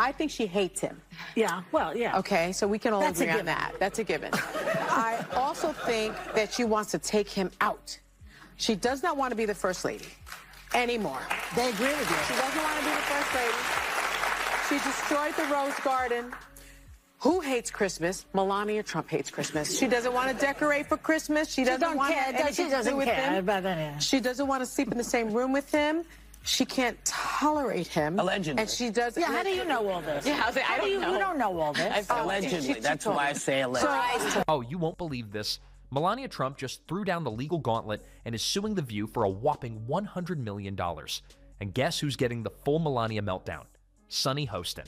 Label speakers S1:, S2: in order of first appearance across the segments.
S1: I think she hates him.
S2: Yeah, well, yeah.
S1: Okay, so we can all agree on that. That's a given. I also think that she wants to take him out. She does not want to be the first lady anymore.
S2: They agree with you.
S1: She doesn't want to be the first lady. She destroyed the Rose Garden. Who hates Christmas? Melania Trump hates Christmas. She doesn't want to decorate for Christmas. She doesn't want to have anything to do with him. She doesn't want to sleep in the same room with him. She can't tolerate him.
S3: Allegedly.
S1: And she doesn't.
S2: Yeah, how do you know all this?
S3: Yeah, I don't know.
S2: You don't know all this.
S3: Allegedly. That's why I say allegedly.
S4: Oh, you won't believe this. Melania Trump just threw down the legal gauntlet and is suing The View for a whopping $100 million. And guess who's getting the full Melania meltdown? Sunny Hostin.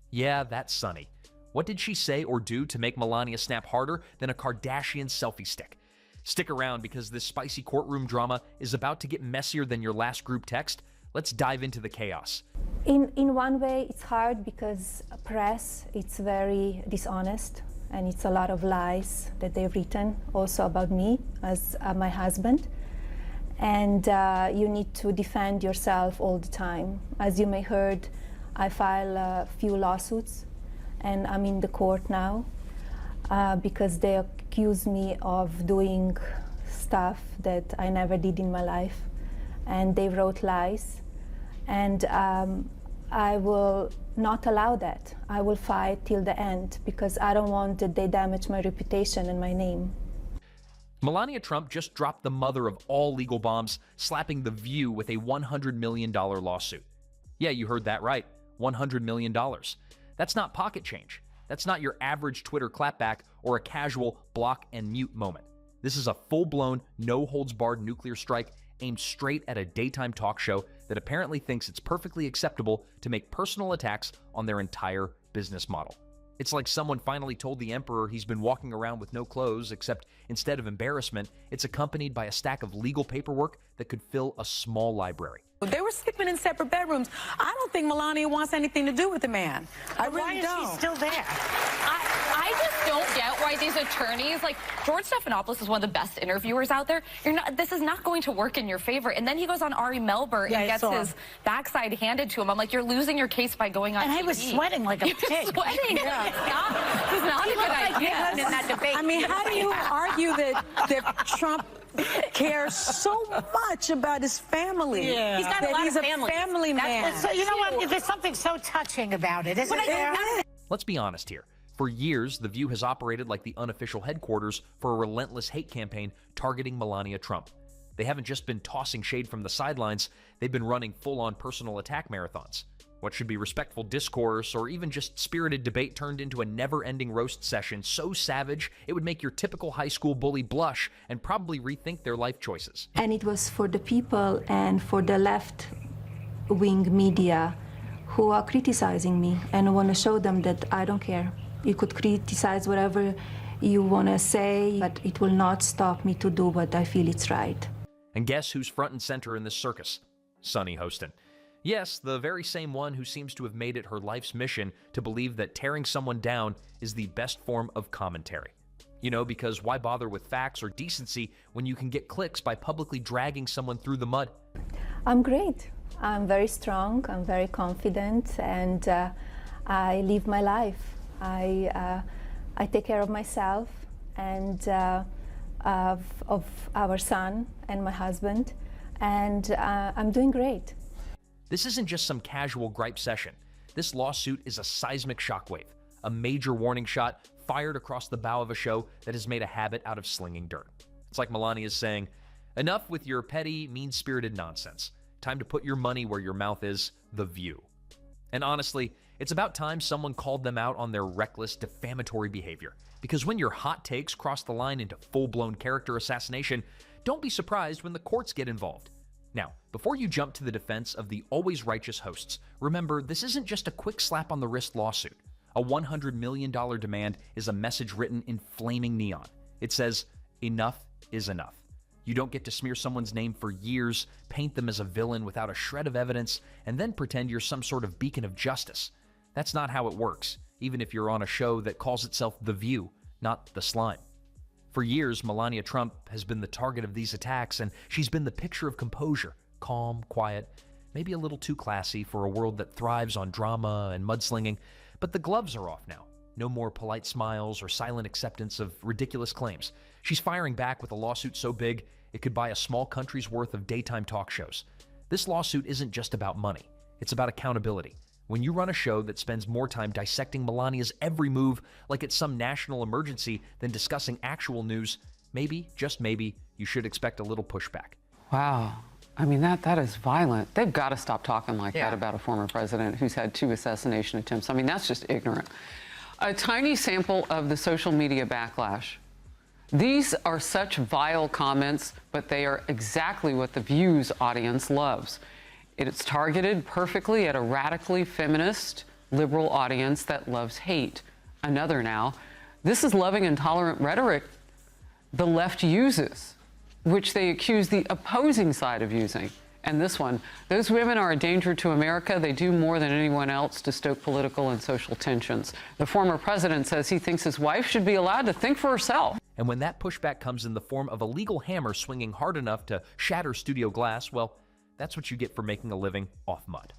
S4: Yeah, that's Sunny. What did she say or do to make Melania snap harder than a Kardashian selfie stick? Stick around because this spicy courtroom drama is about to get messier than your last group text. Let's dive into the chaos.
S5: In one way, it's hard because press, it's very dishonest, and it's a lot of lies that they've written also about me as my husband. And you need to defend yourself all the time. As you may heard, I filed a few lawsuits, and I'm in the court now because they accuse me of doing stuff that I never did in my life, and they wrote lies. And I will not allow that. I will fight till the end because I don't want that they damage my reputation and my name.
S4: Melania Trump just dropped the mother of all legal bombs, slapping The View with a $100 million lawsuit. Yeah, you heard that right. $100 million. That's not pocket change. That's not your average Twitter clapback or a casual block and mute moment. This is a full-blown, no-holds-barred nuclear strike aimed straight at a daytime talk show that apparently thinks it's perfectly acceptable to make personal attacks on their entire business model. It's like someone finally told the emperor he's been walking around with no clothes, except instead of embarrassment, it's accompanied by a stack of legal paperwork that could fill a small library.
S1: They were sleeping in separate bedrooms. I don't think Melania wants anything to do with the man. I really don't.
S2: Why is she still there?
S6: I just don't get why these attorneys, like George Stephanopoulos is one of the best interviewers out there. This is not going to work in your favor. And then he goes on Ari Melber and gets his backside handed to him. I'm like, you're losing your case by going on TV.
S2: And he was sweating like a pig.
S6: Sweating. Yeah. It's not a good idea in that debate.
S1: I mean, how do you argue that Trump cares so much about his family?
S2: Yeah.
S6: He's got a lot of
S1: family. Family man.
S2: So, you know what? There's something so touching about it, isn't there?
S4: Let's be honest here. For years, The View has operated like the unofficial headquarters for a relentless hate campaign targeting Melania Trump. They haven't just been tossing shade from the sidelines, they've been running full-on personal attack marathons. What should be respectful discourse or even just spirited debate turned into a never-ending roast session so savage it would make your typical high school bully blush and probably rethink their life choices.
S5: And it was for the people and for the left-wing media who are criticizing me, and I want to show them that I don't care. You could criticize whatever you want to say, but it will not stop me to do what I feel it's right.
S4: And guess who's front and center in this circus? Sunny Hostin. Yes, the very same one who seems to have made it her life's mission to believe that tearing someone down is the best form of commentary. You know, because why bother with facts or decency when you can get clicks by publicly dragging someone through the mud?
S5: I'm great. I'm very strong, I'm very confident, and I live my life. I take care of myself and of our son and my husband, and I'm doing great.
S4: This isn't just some casual gripe session. This lawsuit is a seismic shockwave, a major warning shot fired across the bow of a show that has made a habit out of slinging dirt. It's like Melania is saying, enough with your petty, mean-spirited nonsense. Time to put your money where your mouth is, The View. And honestly, it's about time someone called them out on their reckless, defamatory behavior. Because when your hot takes cross the line into full-blown character assassination, don't be surprised when the courts get involved. Now, before you jump to the defense of the always righteous hosts, remember this isn't just a quick slap on the wrist lawsuit. A $100 million demand is a message written in flaming neon. It says, enough is enough. You don't get to smear someone's name for years, paint them as a villain without a shred of evidence, and then pretend you're some sort of beacon of justice. That's not how it works, even if you're on a show that calls itself The View, not The Slime. For years, Melania Trump has been the target of these attacks, and she's been the picture of composure, calm, quiet. maybe a little too classy for a world that thrives on drama and mudslinging, but the gloves are off now. No more polite smiles or silent acceptance of ridiculous claims. She's firing back with a lawsuit so big it could buy a small country's worth of daytime talk shows. This lawsuit isn't just about money. It's about accountability. When you run a show that spends more time dissecting Melania's every move like it's some national emergency than discussing actual news, maybe, just maybe, you should expect a little pushback.
S7: Wow. I mean, that is violent. They've got to stop talking like that about a former president who's had 2 assassination attempts. I mean, that's just ignorant. A tiny sample of the social media backlash. These are such vile comments, but they are exactly what the Views audience loves. It's targeted perfectly at a radically feminist, liberal audience that loves hate. Another now. This is loving and tolerant rhetoric the left uses, which they accuse the opposing side of using. And this one, those women are a danger to America. They do more than anyone else to stoke political and social tensions. The former president says he thinks his wife should be allowed to think for herself.
S4: And when that pushback comes in the form of a legal hammer swinging hard enough to shatter studio glass, well, that's what you get for making a living off mud.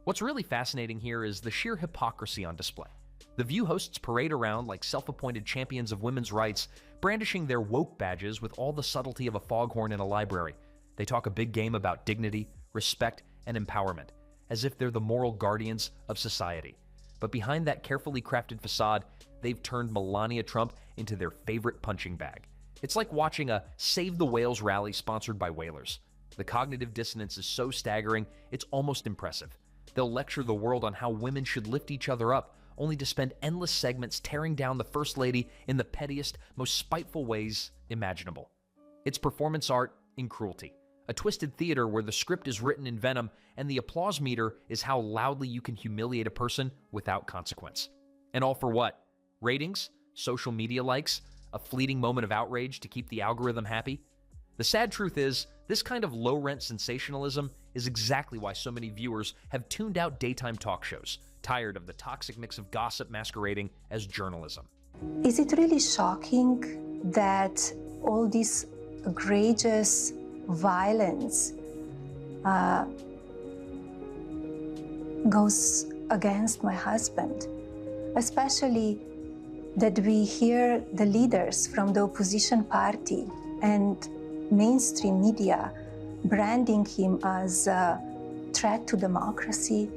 S4: What's really fascinating here is the sheer hypocrisy on display. The View hosts parade around like self-appointed champions of women's rights, brandishing their woke badges with all the subtlety of a foghorn in a library. They talk a big game about dignity, respect, and empowerment, as if they're the moral guardians of society. But behind that carefully crafted facade, they've turned Melania Trump into their favorite punching bag. It's like watching a Save the Whales rally sponsored by whalers. The cognitive dissonance is so staggering, it's almost impressive. They'll lecture the world on how women should lift each other up, only to spend endless segments tearing down the First Lady in the pettiest, most spiteful ways imaginable. It's performance art in cruelty. A twisted theater where the script is written in venom and the applause meter is how loudly you can humiliate a person without consequence. And all for what? Ratings? Social media likes? A fleeting moment of outrage to keep the algorithm happy? The sad truth is, this kind of low-rent sensationalism is exactly why so many viewers have tuned out daytime talk shows, tired of the toxic mix of gossip masquerading as journalism.
S5: Is it really shocking that all this egregious violence goes against my husband? Especially that we hear the leaders from the opposition party and mainstream media branding him as a threat to democracy.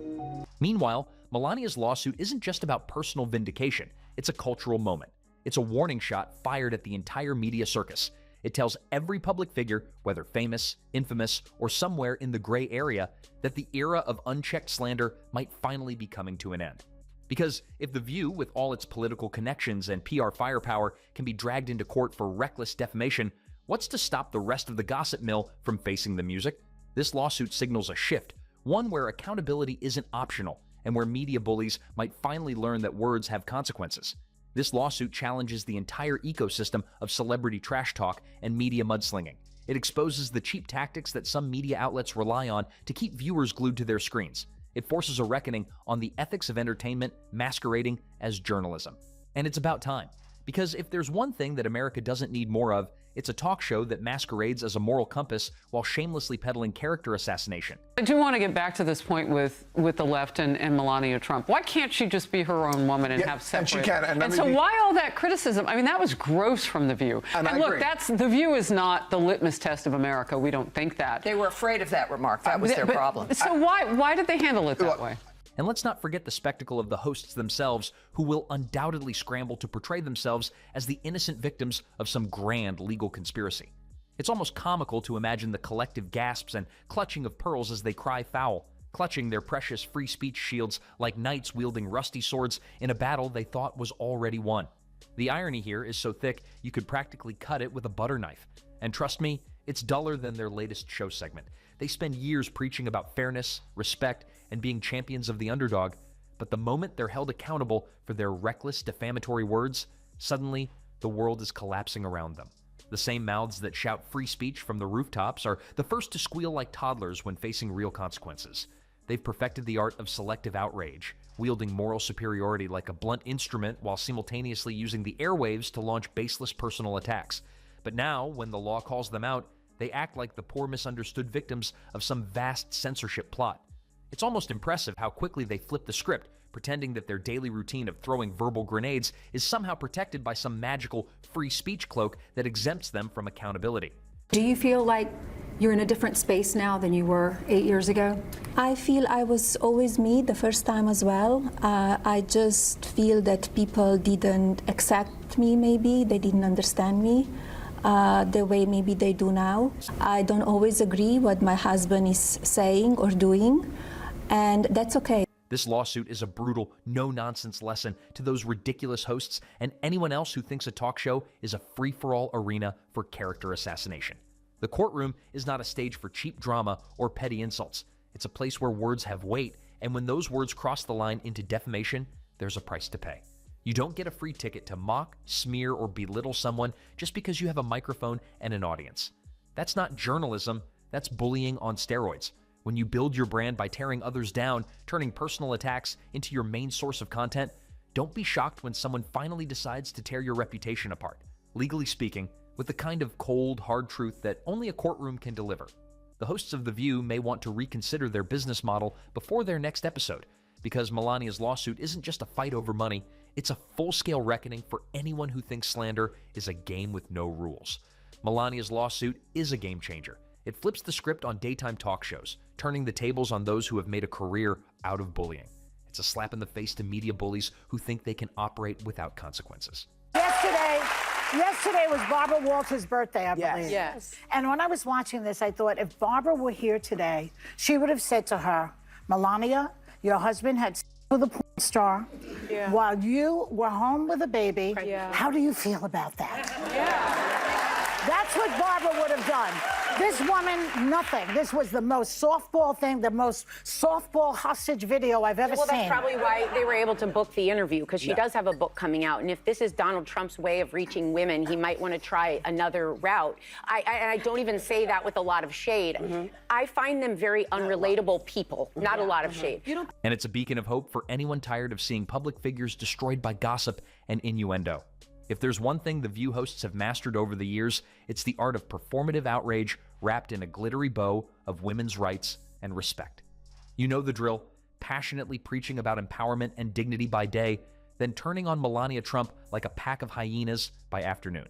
S4: Meanwhile, Melania's lawsuit isn't just about personal vindication, it's a cultural moment. It's a warning shot fired at the entire media circus. It tells every public figure, whether famous, infamous, or somewhere in the gray area, that the era of unchecked slander might finally be coming to an end. Because if The View, with all its political connections and PR firepower, can be dragged into court for reckless defamation, what's to stop the rest of the gossip mill from facing the music? This lawsuit signals a shift, one where accountability isn't optional, and where media bullies might finally learn that words have consequences. This lawsuit challenges the entire ecosystem of celebrity trash talk and media mudslinging. It exposes the cheap tactics that some media outlets rely on to keep viewers glued to their screens. It forces a reckoning on the ethics of entertainment masquerading as journalism. And it's about time. Because if there's one thing that America doesn't need more of, it's a talk show that masquerades as a moral compass while shamelessly peddling character assassination.
S7: I do want to get back to this point with the left and Melania Trump. Why can't she just be her own woman and have separate?
S8: And she can.
S7: And so why all that criticism? I mean, that was gross from The View. And look, The View is not the litmus test of America. We don't think that.
S9: They were afraid of that remark. That was their problem.
S7: So why did they handle it that way?
S4: And let's not forget the spectacle of the hosts themselves, who will undoubtedly scramble to portray themselves as the innocent victims of some grand legal conspiracy. It's almost comical to imagine the collective gasps and clutching of pearls as they cry foul, clutching their precious free speech shields like knights wielding rusty swords in a battle they thought was already won. The irony here is so thick you could practically cut it with a butter knife. And trust me, it's duller than their latest show segment. They spend years preaching about fairness, respect, and being champions of the underdog, but the moment they're held accountable for their reckless, defamatory words, suddenly the world is collapsing around them. The same mouths that shout free speech from the rooftops are the first to squeal like toddlers when facing real consequences. They've perfected the art of selective outrage, wielding moral superiority like a blunt instrument while simultaneously using the airwaves to launch baseless personal attacks. But now, when the law calls them out, They act like the poor misunderstood victims of some vast censorship plot. It's almost impressive how quickly they flip the script, pretending that their daily routine of throwing verbal grenades is somehow protected by some magical free speech cloak that exempts them from accountability.
S8: Do you feel like you're in a different space now than you were 8 years ago?
S5: I feel I was always me the first time as well. I just feel that people didn't accept me, maybe. They didn't understand me the way maybe they do now. I don't always agree what my husband is saying or doing, and that's okay.
S4: This lawsuit is a brutal, no-nonsense lesson to those ridiculous hosts and anyone else who thinks a talk show is a free-for-all arena for character assassination. The courtroom is not a stage for cheap drama or petty insults. It's a place where words have weight, and when those words cross the line into defamation, there's a price to pay. You don't get a free ticket to mock, smear, or belittle someone just because you have a microphone and an audience. That's not journalism, that's bullying on steroids. When you build your brand by tearing others down, turning personal attacks into your main source of content, don't be shocked when someone finally decides to tear your reputation apart, legally speaking, with the kind of cold, hard truth that only a courtroom can deliver. The hosts of The View may want to reconsider their business model before their next episode, because Melania's lawsuit isn't just a fight over money, it's a full-scale reckoning for anyone who thinks slander is a game with no rules. Melania's lawsuit is a game changer. It flips the script on daytime talk shows, turning the tables on those who have made a career out of bullying. It's a slap in the face to media bullies who think they can operate without consequences.
S2: Yesterday was Barbara Walters' birthday, I believe.
S1: Yes.
S2: And when I was watching this, I thought if Barbara were here today, she would have said to her, Melania, your husband had sex with a porn star while you were home with a baby. How do you feel about that? That's what Barbara would have done. This woman, nothing. This was the most softball thing, the most softball hostage video I've ever seen.
S10: Well, that's probably why they were able to book the interview, because she does have a book coming out. And if this is Donald Trump's way of reaching women, he might want to try another route. I don't even say that with a lot of shade. I find them very unrelatable people, not a lot of shade.
S4: And it's a beacon of hope for anyone tired of seeing public figures destroyed by gossip and innuendo. If there's one thing The View hosts have mastered over the years, it's the art of performative outrage wrapped in a glittery bow of women's rights and respect. You know the drill, passionately preaching about empowerment and dignity by day, then turning on Melania Trump like a pack of hyenas by afternoon.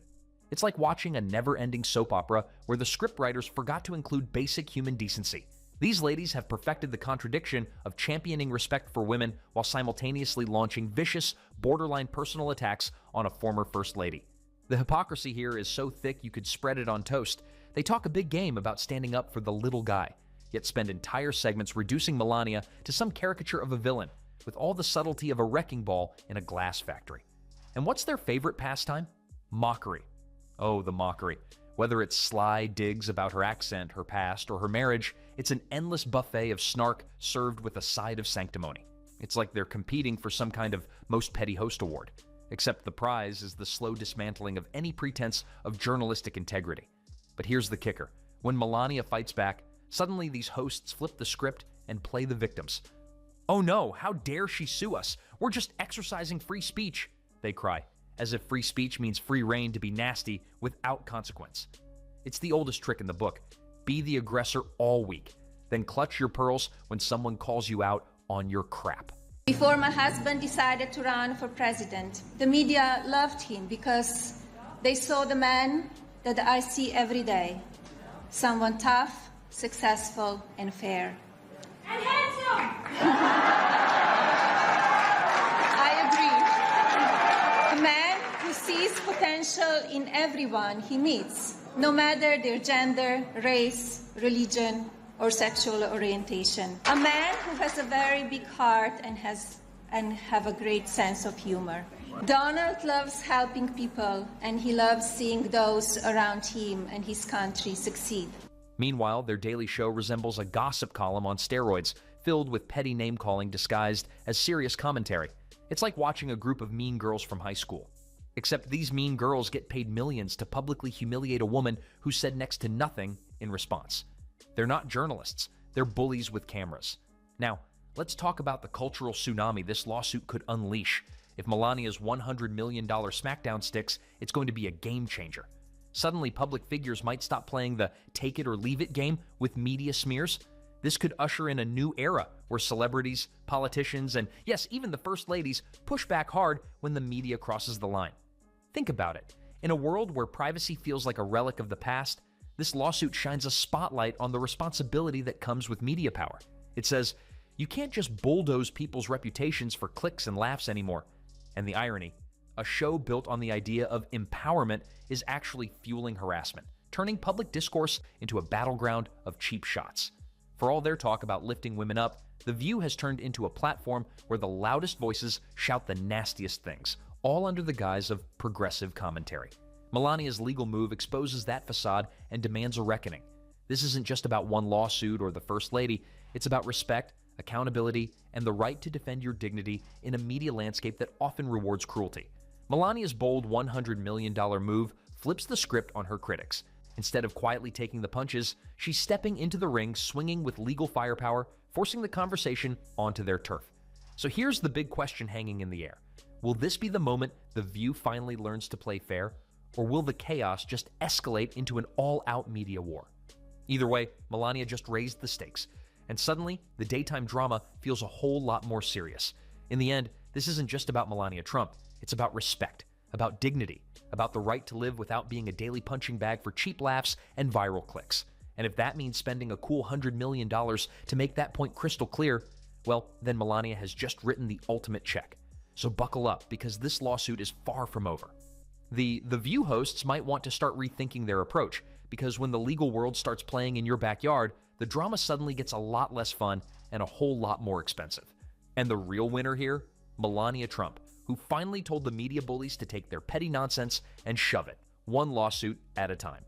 S4: It's like watching a never-ending soap opera where the scriptwriters forgot to include basic human decency. These ladies have perfected the contradiction of championing respect for women while simultaneously launching vicious, borderline personal attacks on a former First Lady. The hypocrisy here is so thick you could spread it on toast. They talk a big game about standing up for the little guy, yet spend entire segments reducing Melania to some caricature of a villain, with all the subtlety of a wrecking ball in a glass factory. And what's their favorite pastime? Mockery. Oh, the mockery. Whether it's sly digs about her accent, her past, or her marriage, it's an endless buffet of snark served with a side of sanctimony. It's like they're competing for some kind of most petty host award, except the prize is the slow dismantling of any pretense of journalistic integrity. But here's the kicker. When Melania fights back, suddenly these hosts flip the script and play the victims. "Oh no, how dare she sue us? We're just exercising free speech," they cry, as if free speech means free reign to be nasty without consequence. It's the oldest trick in the book. Be the aggressor all week, then clutch your pearls when someone calls you out on your crap.
S5: Before my husband decided to run for president, the media loved him because they saw the man that I see every day. Someone tough, successful, and fair. And handsome! I agree. A man who sees potential in everyone he meets, no matter their gender, race, religion, or sexual orientation. A man who has a very big heart and have a great sense of humor. Donald loves helping people, and he loves seeing those around him and his country succeed.
S4: Meanwhile, their daily show resembles a gossip column on steroids, filled with petty name-calling disguised as serious commentary. It's like watching a group of mean girls from high school. Except these mean girls get paid millions to publicly humiliate a woman who said next to nothing in response. They're not journalists, they're bullies with cameras. Now, let's talk about the cultural tsunami this lawsuit could unleash. If Melania's $100 million smackdown sticks, it's going to be a game changer. Suddenly, public figures might stop playing the take it or leave it game with media smears. This could usher in a new era where celebrities, politicians, and yes, even the first ladies push back hard when the media crosses the line. Think about it. In a world where privacy feels like a relic of the past, this lawsuit shines a spotlight on the responsibility that comes with media power. It says, you can't just bulldoze people's reputations for clicks and laughs anymore. And the irony, a show built on the idea of empowerment is actually fueling harassment, turning public discourse into a battleground of cheap shots. For all their talk about lifting women up, The View has turned into a platform where the loudest voices shout the nastiest things, all under the guise of progressive commentary. Melania's legal move exposes that facade and demands a reckoning. This isn't just about one lawsuit or the First Lady, it's about respect, accountability, and the right to defend your dignity in a media landscape that often rewards cruelty. Melania's bold $100 million move flips the script on her critics. Instead of quietly taking the punches, she's stepping into the ring swinging with legal firepower, forcing the conversation onto their turf. So here's the big question hanging in the air. Will this be the moment The View finally learns to play fair? Or will the chaos just escalate into an all-out media war? Either way, Melania just raised the stakes, and suddenly, the daytime drama feels a whole lot more serious. In the end, this isn't just about Melania Trump. It's about respect, about dignity, about the right to live without being a daily punching bag for cheap laughs and viral clicks. And if that means spending a cool $100 million to make that point crystal clear, well, then Melania has just written the ultimate check. So buckle up, because this lawsuit is far from over. The View hosts might want to start rethinking their approach, because when the legal world starts playing in your backyard, the drama suddenly gets a lot less fun and a whole lot more expensive. And the real winner here? Melania Trump, who finally told the media bullies to take their petty nonsense and shove it, one lawsuit at a time.